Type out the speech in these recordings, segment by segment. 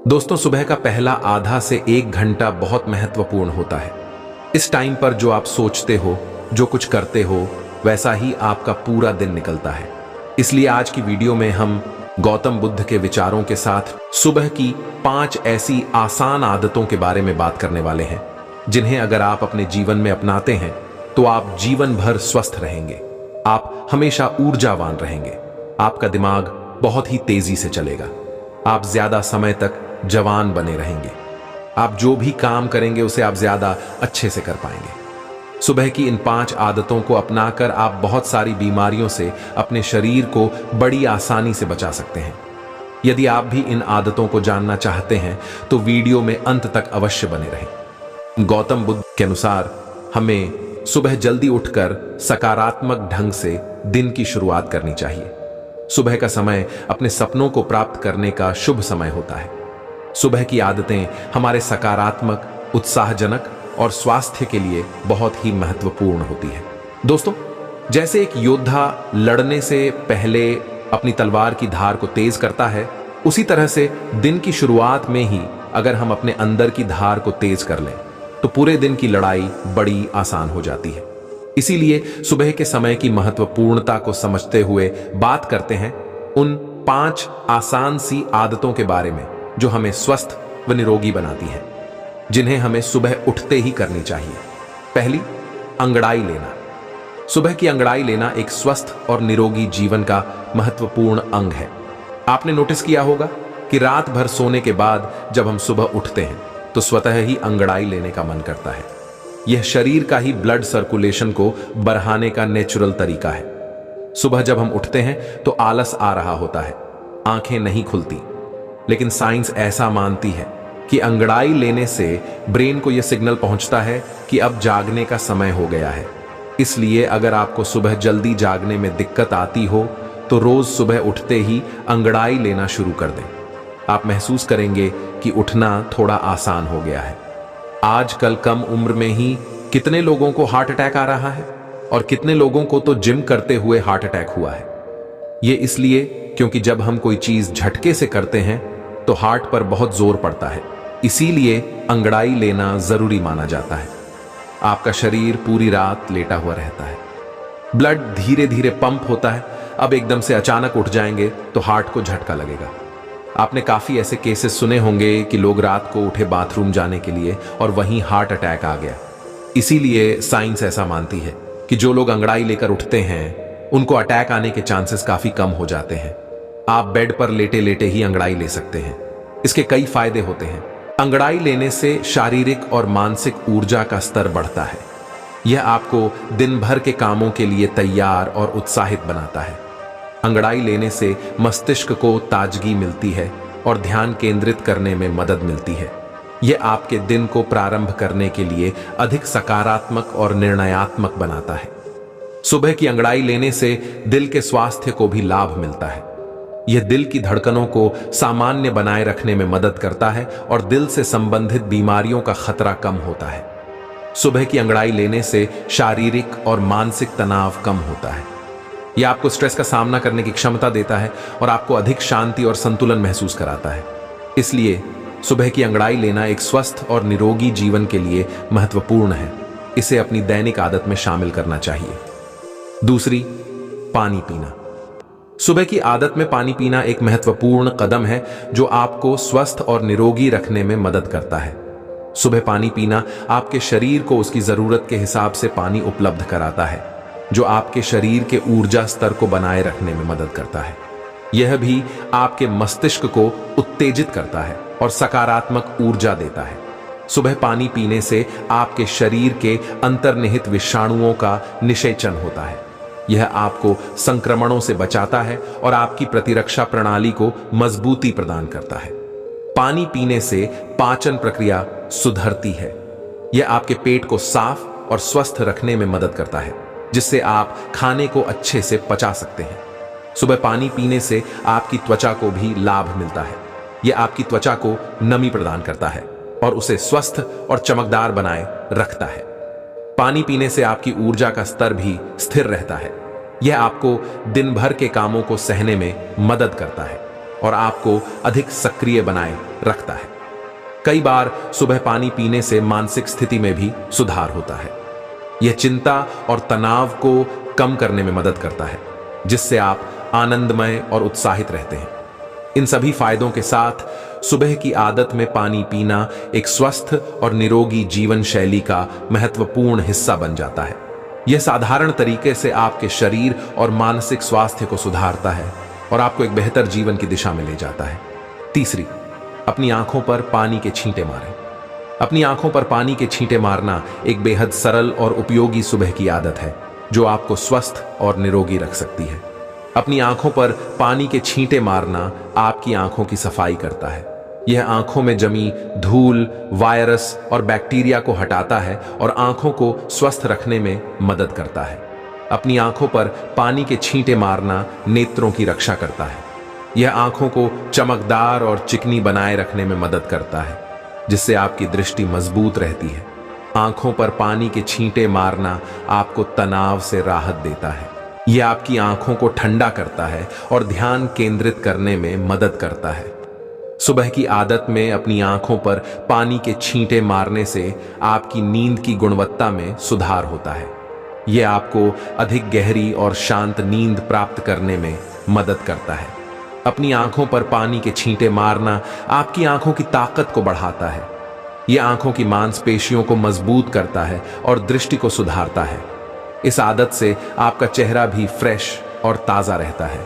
दोस्तों, सुबह का पहला आधा से 1 घंटा बहुत महत्वपूर्ण होता है। इस टाइम पर जो आप सोचते हो, जो कुछ करते हो, वैसा ही आपका पूरा दिन निकलता है। इसलिए आज की वीडियो में हम गौतम बुद्ध के विचारों के साथ सुबह की 5 ऐसी आसान आदतों के बारे में बात करने वाले हैं, जिन्हें अगर आप अपने जीवन में अपनाते हैं तो आप जीवन भर स्वस्थ रहेंगे। आप हमेशा ऊर्जावान रहेंगे। आपका दिमाग बहुत ही तेजी से चलेगा। आप ज्यादा समय तक जवान बने रहेंगे। आप जो भी काम करेंगे उसे आप ज्यादा अच्छे से कर पाएंगे। सुबह की इन 5 आदतों को अपनाकर आप बहुत सारी बीमारियों से अपने शरीर को बड़ी आसानी से बचा सकते हैं। यदि आप भी इन आदतों को जानना चाहते हैं तो वीडियो में अंत तक अवश्य बने रहें। गौतम बुद्ध के अनुसार हमें सुबह जल्दी उठकर सकारात्मक ढंग से दिन की शुरुआत करनी चाहिए। सुबह का समय अपने सपनों को प्राप्त करने का शुभ समय होता है। सुबह की आदतें हमारे सकारात्मक, उत्साहजनक और स्वास्थ्य के लिए बहुत ही महत्वपूर्ण होती है। दोस्तों, जैसे एक योद्धा लड़ने से पहले अपनी तलवार की धार को तेज करता है, उसी तरह से दिन की शुरुआत में ही अगर हम अपने अंदर की धार को तेज कर लें तो पूरे दिन की लड़ाई बड़ी आसान हो जाती है। इसीलिए सुबह के समय की महत्वपूर्णता को समझते हुए बात करते हैं उन 5 आसान सी आदतों के बारे में जो हमें स्वस्थ व निरोगी बनाती हैं, जिन्हें हमें सुबह उठते ही करनी चाहिए। पहली, अंगड़ाई लेना। सुबह की अंगड़ाई लेना एक स्वस्थ और निरोगी जीवन का महत्वपूर्ण अंग है। आपने नोटिस किया होगा कि रात भर सोने के बाद जब हम सुबह उठते हैं तो स्वतः ही अंगड़ाई लेने का मन करता है। यह शरीर का ही ब्लड सर्कुलेशन को बढ़ाने का नेचुरल तरीका है। सुबह जब हम उठते हैं तो आलस आ रहा होता है, आंखें नहीं खुलती, लेकिन साइंस ऐसा मानती है कि अंगड़ाई लेने से ब्रेन को यह सिग्नल पहुंचता है कि अब जागने का समय हो गया है। इसलिए अगर आपको सुबह जल्दी जागने में दिक्कत आती हो तो रोज सुबह उठते ही अंगड़ाई लेना शुरू कर दें। आप महसूस करेंगे कि उठना थोड़ा आसान हो गया है। आजकल कम उम्र में ही कितने लोगों को हार्ट अटैक आ रहा है और कितने लोगों को तो जिम करते हुए हार्ट अटैक हुआ है। यह इसलिए क्योंकि जब हम कोई चीज झटके से करते हैं तो हार्ट पर बहुत जोर पड़ता है। इसीलिए अंगड़ाई लेना जरूरी माना जाता है। आपका शरीर पूरी रात लेटा हुआ रहता है, ब्लड धीरे धीरे पंप होता है। अब एकदम से अचानक उठ जाएंगे तो हार्ट को झटका लगेगा। आपने काफी ऐसे केसेस सुने होंगे कि लोग रात को उठे बाथरूम जाने के लिए और वहीं हार्ट अटैक आ गया। इसीलिए साइंस ऐसा मानती है कि जो लोग अंगड़ाई लेकर उठते हैं उनको अटैक आने के चांसेस काफी कम हो जाते हैं। आप बेड पर लेटे लेटे ही अंगड़ाई ले सकते हैं। इसके कई फायदे होते हैं। अंगड़ाई लेने से शारीरिक और मानसिक ऊर्जा का स्तर बढ़ता है। यह आपको दिन भर के कामों के लिए तैयार और उत्साहित बनाता है। अंगड़ाई लेने से मस्तिष्क को ताजगी मिलती है और ध्यान केंद्रित करने में मदद मिलती है। यह आपके दिन को प्रारंभ करने के लिए अधिक सकारात्मक और निर्णयात्मक बनाता है। सुबह की अंगड़ाई लेने से दिल के स्वास्थ्य को भी लाभ मिलता है। यह दिल की धड़कनों को सामान्य बनाए रखने में मदद करता है और दिल से संबंधित बीमारियों का खतरा कम होता है। सुबह की अंगड़ाई लेने से शारीरिक और मानसिक तनाव कम होता है। यह आपको स्ट्रेस का सामना करने की क्षमता देता है और आपको अधिक शांति और संतुलन महसूस कराता है। इसलिए सुबह की अंगड़ाई लेना एक स्वस्थ और निरोगी जीवन के लिए महत्वपूर्ण है। इसे अपनी दैनिक आदत में शामिल करना चाहिए। दूसरी, पानी पीना। सुबह की आदत में पानी पीना एक महत्वपूर्ण कदम है जो आपको स्वस्थ और निरोगी रखने में मदद करता है। सुबह पानी पीना आपके शरीर को उसकी जरूरत के हिसाब से पानी उपलब्ध कराता है, जो आपके शरीर के ऊर्जा स्तर को बनाए रखने में मदद करता है। यह भी आपके मस्तिष्क को उत्तेजित करता है और सकारात्मक ऊर्जा देता है। सुबह पानी पीने से आपके शरीर के अंतर्निहित विषाणुओं का निषेचन होता है। यह आपको संक्रमणों से बचाता है और आपकी प्रतिरक्षा प्रणाली को मजबूती प्रदान करता है। पानी पीने से पाचन प्रक्रिया सुधरती है। यह आपके पेट को साफ और स्वस्थ रखने में मदद करता है, जिससे आप खाने को अच्छे से पचा सकते हैं। सुबह पानी पीने से आपकी त्वचा को भी लाभ मिलता है। यह आपकी त्वचा को नमी प्रदान करता है और उसे स्वस्थ और चमकदार बनाए रखता है। पानी पीने से आपकी ऊर्जा का स्तर भी स्थिर रहता है। यह आपको दिन भर के कामों को सहने में मदद करता है। और आपको अधिक सक्रिय बनाए रखता है। कई बार सुबह पानी पीने से मानसिक स्थिति में भी सुधार होता है। यह चिंता और तनाव को कम करने में मदद करता है, जिससे आप आनंदमय और उत्साहित रहते हैं। इन सभी फायदों के साथ सुबह की आदत में पानी पीना एक स्वस्थ और निरोगी जीवन शैली का महत्वपूर्ण हिस्सा बन जाता है। यह साधारण तरीके से आपके शरीर और मानसिक स्वास्थ्य को सुधारता है और आपको एक बेहतर जीवन की दिशा में ले जाता है। तीसरी, अपनी आंखों पर पानी के छींटे मारें। अपनी आंखों पर पानी के छींटे मारना एक बेहद सरल और उपयोगी सुबह की आदत है, जो आपको स्वस्थ और निरोगी रख सकती है। अपनी आंखों पर पानी के छींटे मारना आपकी आंखों की सफाई करता है। यह आंखों में जमी धूल, वायरस और बैक्टीरिया को हटाता है और आंखों को स्वस्थ रखने में मदद करता है। अपनी आंखों पर पानी के छींटे मारना नेत्रों की रक्षा करता है। यह आंखों को चमकदार और चिकनी बनाए रखने में मदद करता है, जिससे आपकी दृष्टि मजबूत रहती है। आंखों पर पानी के छींटे मारना आपको तनाव से राहत देता है। यह आपकी आंखों को ठंडा करता है और ध्यान केंद्रित करने में मदद करता है। सुबह की आदत में अपनी आंखों पर पानी के छींटे मारने से आपकी नींद की गुणवत्ता में सुधार होता है। यह आपको अधिक गहरी और शांत नींद प्राप्त करने में मदद करता है। अपनी आंखों पर पानी के छींटे मारना आपकी आंखों की ताकत को बढ़ाता है। यह आंखों की मांसपेशियों को मजबूत करता है और दृष्टि को सुधारता है। इस आदत से आपका चेहरा भी फ्रेश और ताजा रहता है।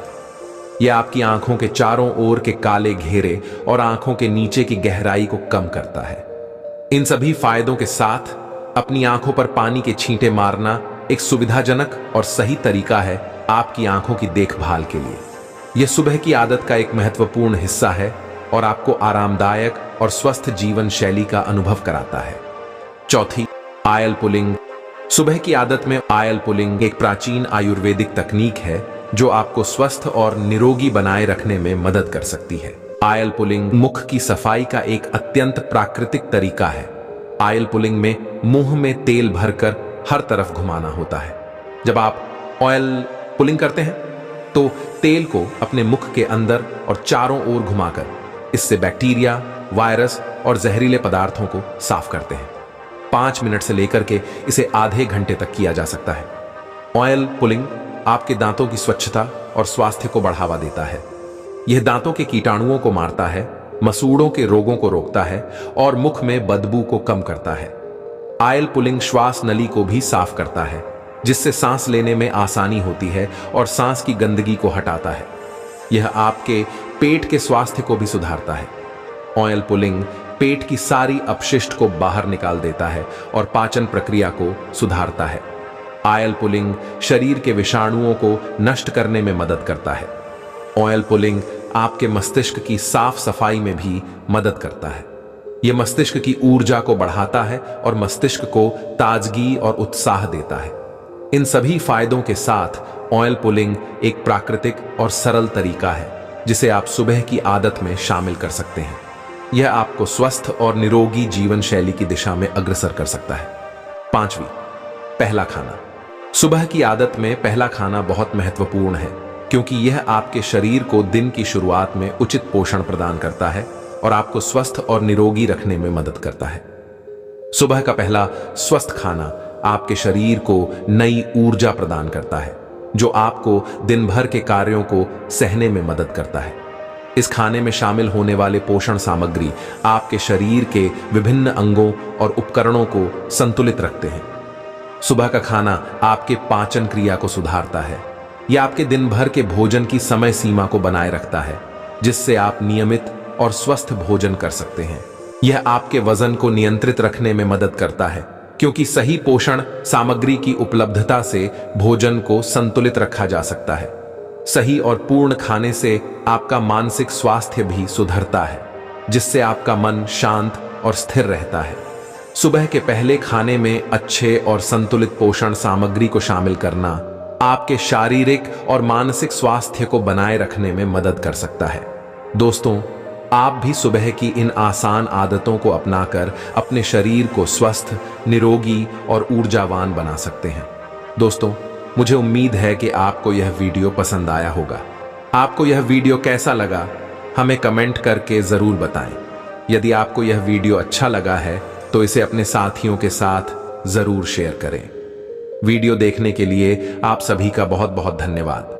यह आपकी आंखों के चारों ओर के काले घेरे और आंखों के नीचे की गहराई को कम करता है। इन सभी फायदों के साथ अपनी आंखों पर पानी के छींटे मारना एक सुविधाजनक और सही तरीका है आपकी आंखों की देखभाल के लिए। यह सुबह की आदत का एक महत्वपूर्ण हिस्सा है और आपको आरामदायक और स्वस्थ जीवन शैली का अनुभव कराता है। चौथी, आयल पुलिंग। सुबह की आदत में आयल पुलिंग एक प्राचीन आयुर्वेदिक तकनीक है जो आपको स्वस्थ और निरोगी बनाए रखने में मदद कर सकती है। आयल पुलिंग मुख की सफाई का एक अत्यंत प्राकृतिक तरीका है। आयल पुलिंग में मुंह में तेल भरकर हर तरफ घुमाना होता है। जब आप ऑयल पुलिंग करते हैं तो तेल को अपने मुख के अंदर और चारों ओर घुमाकर इससे बैक्टीरिया, वायरस और जहरीले पदार्थों को साफ करते हैं। 5 मिनट से लेकर के इसे आधे घंटे तक किया जा सकता है। ऑयल पुलिंग आपके दांतों की स्वच्छता और स्वास्थ्य को बढ़ावा देता है। यह दांतों के कीटाणुओं को मारता है, मसूड़ों के रोगों को रोकता है और मुख में बदबू को कम करता है। आयल पुलिंग श्वास नली को भी साफ करता है, जिससे सांस लेने में आसानी होती है और सांस की गंदगी को हटाता है। यह आपके पेट के स्वास्थ्य को भी सुधारता है। ऑयल पुलिंग पेट की सारी अपशिष्ट को बाहर निकाल देता है और पाचन प्रक्रिया को सुधारता है। आयल पुलिंग शरीर के विषाणुओं को नष्ट करने में मदद करता है। ऑयल पुलिंग आपके मस्तिष्क की साफ सफाई में भी मदद करता है। यह मस्तिष्क की ऊर्जा को बढ़ाता है और मस्तिष्क को ताजगी और उत्साह देता है। इन सभी फायदों के साथ ऑयल पुलिंग एक प्राकृतिक और सरल तरीका है जिसे आप सुबह की आदत में शामिल कर सकते हैं। यह आपको स्वस्थ और निरोगी जीवन शैली की दिशा में अग्रसर कर सकता है। 5वीं, पहला खाना। सुबह की आदत में पहला खाना बहुत महत्वपूर्ण है क्योंकि यह आपके शरीर को दिन की शुरुआत में उचित पोषण प्रदान करता है और आपको स्वस्थ और निरोगी रखने में मदद करता है। सुबह का पहला स्वस्थ खाना आपके शरीर को नई ऊर्जा प्रदान करता है, जो आपको दिन भर के कार्यों को सहने में मदद करता है। इस खाने में शामिल होने वाले पोषण सामग्री आपके शरीर के विभिन्न अंगों और उपकरणों को संतुलित रखते हैं। सुबह का खाना आपके पाचन क्रिया को सुधारता है। यह आपके दिन भर के भोजन की समय सीमा को बनाए रखता है, जिससे आप नियमित और स्वस्थ भोजन कर सकते हैं। यह आपके वजन को नियंत्रित रखने में मदद करता है, क्योंकि सही पोषण सामग्री की उपलब्धता से भोजन को संतुलित रखा जा सकता है। सही और पूर्ण खाने से आपका मानसिक स्वास्थ्य भी सुधरता है, जिससे आपका मन शांत और स्थिर रहता है। सुबह के पहले खाने में अच्छे और संतुलित पोषण सामग्री को शामिल करना आपके शारीरिक और मानसिक स्वास्थ्य को बनाए रखने में मदद कर सकता है। दोस्तों, आप भी सुबह की इन आसान आदतों को अपनाकर अपने शरीर को स्वस्थ, निरोगी और ऊर्जावान बना सकते हैं। दोस्तों, मुझे उम्मीद है कि आपको यह वीडियो पसंद आया होगा। आपको यह वीडियो कैसा लगा, हमें कमेंट करके जरूर बताएं। यदि आपको यह वीडियो अच्छा लगा है तो इसे अपने साथियों के साथ जरूर शेयर करें। वीडियो देखने के लिए आप सभी का बहुत बहुत धन्यवाद।